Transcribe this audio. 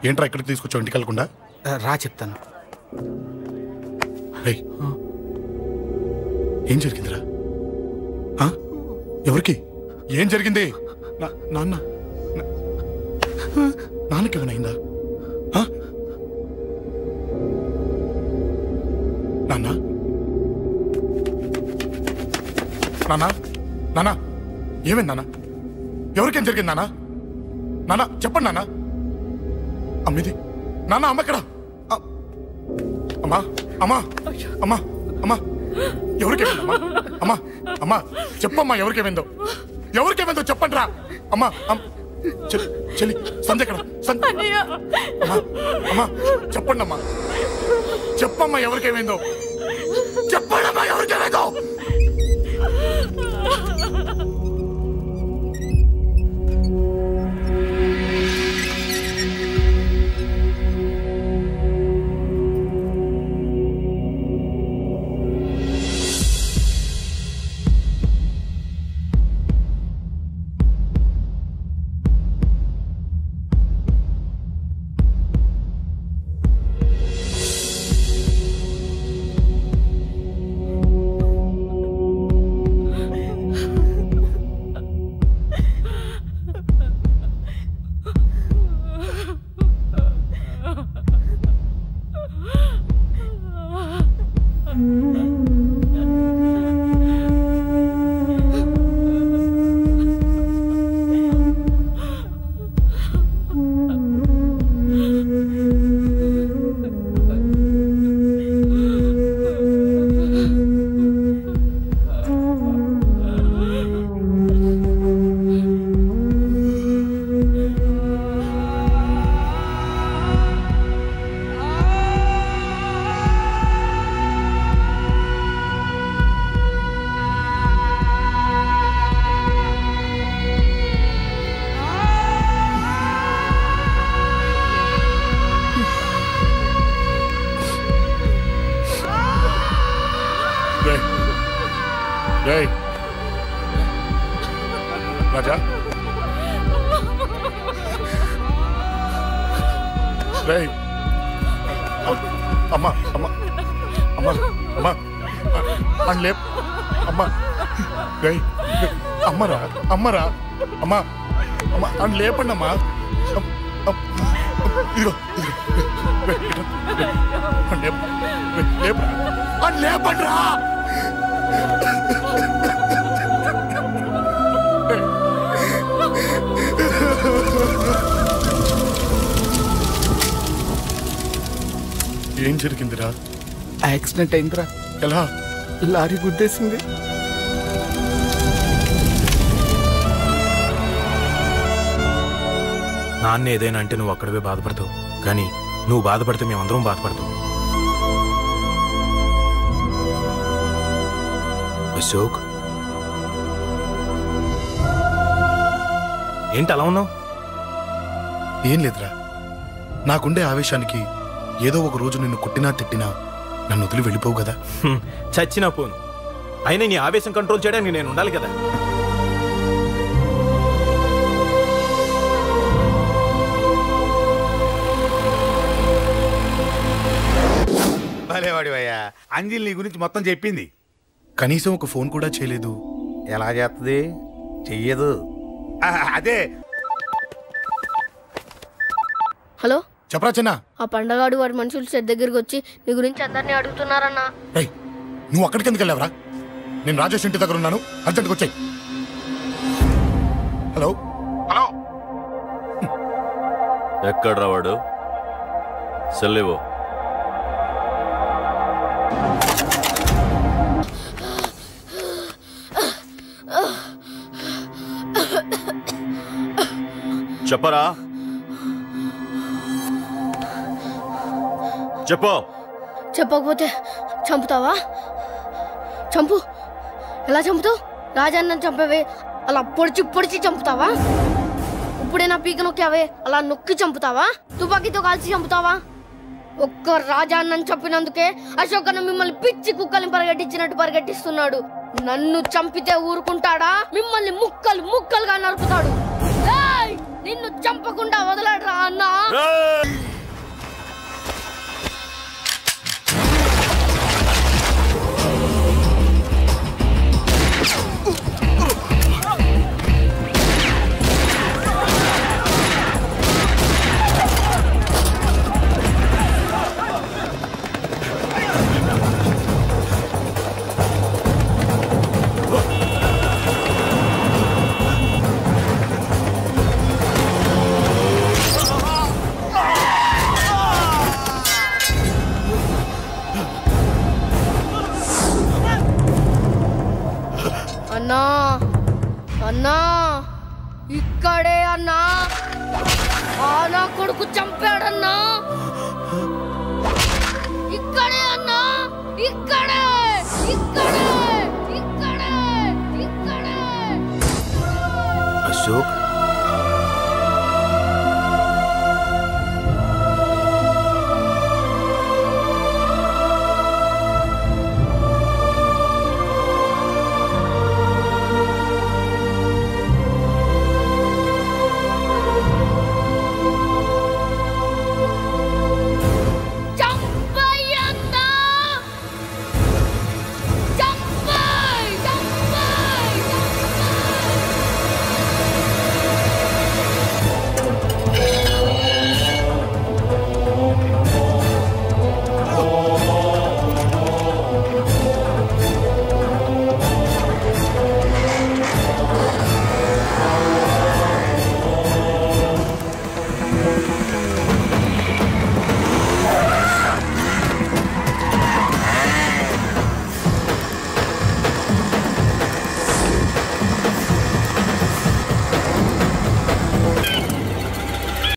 ఏంట్రా ఇక్కడికి తీసుకొచ్చావు ఇంటికి వెళ్ళకుండా? రా చెప్తాను. ఏం జరిగిందిరా? ఎవరికి ఏం జరిగింది? నాన్నకి ఏమైనా అయిందా? నాన్న నాన్న నాన్న ఏమైంది నాన్న? ఎవరికేం జరిగింది నాన్న? నాన్న చెప్పండి నాన్న. అమ్మిది నాన్న, అమ్మ ఎక్కడ? అమ్మా అమ్మా అమ్మా అమ్మా ఎవరికేమైందమ్మా? అమ్మా అమ్మా చెప్పమ్మా, ఎవరికేమైందో చెప్పండి రా. అమ్మా చెల్లి సంధ్య ఎక్కడ? అమ్మా అమ్మా చెప్పండి అమ్మా, చెప్పమ్మా ఎవరికేమైందో చెప్పండి అమ్మా, ఎవరికేమైందో. రాజా అమ్మా అమ్మా అమ్మా అమ్మా అని లేప్ అమ్మా అమ్మరా అమ్మరా అమ్మా అమ్మా అని లేపండి అమ్మా. ఇదిగో అని లేపండి రా. ఏం జరిగిందిరా? యాక్సిడెంట్ అయిందిరా. ఎలా? లారీ గుద్దేసింది. నాన్న ఏదైనా అంటే నువ్వు అక్కడవే బాధపడతావు, కానీ నువ్వు బాధపడితే మేమందరం బాధపడతాం. అశోక్ ఏంటి అలా ఉన్నావు? ఏం లేదురా, నాకుండే ఆవేశానికి ఏదో ఒక రోజు నిన్ను కొట్టినా తిట్టినా నన్ను వదిలి వెళ్ళిపోవు కదా. చచ్చినా పోను, అయినా నీ ఆవేశం కంట్రోల్ చేయడానికి నేను ఉండాలి కదా. భలేవాడివయ్యా, అంజలి నీ గురించి మొత్తం చెప్పింది. కనీసం ఒక ఫోన్ కూడా చేయలేదు. ఎలా చేస్తుంది? చెయ్యదు. అదే. హలో చెప్పరా చిన్న. ఆ పండగాడు వాడి మనుషులు సెట్ దగ్గరికి వచ్చి నీ గురించి అందరినీ అడుగుతున్నారన్నా. నువ్వు అక్కడికి ఎందుకు వెళ్ళావరా? నేను రాజేష్ ఇంటి దగ్గర ఉన్నాను, అర్జెంట్గా వచ్చాయి. హలో హలో ఎక్కడ రావాడు? సెల్లేవో. చెప్పరా, చెప్పు. చెప్పకపోతే చంపుతావా? చంపు. ఎలా చంపుతావు? రాజాన్నని చంపేవే అలా పొడిచి పొడిచి చంపుతావా? ఇప్పుడైనా పీక నొక్కావే అలా నొక్కి చంపుతావా? తుపాకీతో కాల్చి చంపుతావా? ఒక్క రాజాన్నని చంపినందుకే అశోక్ అన్న మిమ్మల్ని పిచ్చి కుక్కల్ని పరిగెట్టించినట్టు పరిగెట్టిస్తున్నాడు. నన్ను చంపితే ఊరుకుంటాడా? మిమ్మల్ని ముక్కలు ముక్కలుగా నరుకుతాడు. నిన్ను చంపకుండా వదలడరా అన్నా. అన్నా అన్నా ఇక్కడే అన్నా. నా కొడుకు చంపాడన్నా. ఇక్కడే అన్నా. ఇక్కడే ఇక్కడే ఇక్కడే ఇక్కడే. అశోక్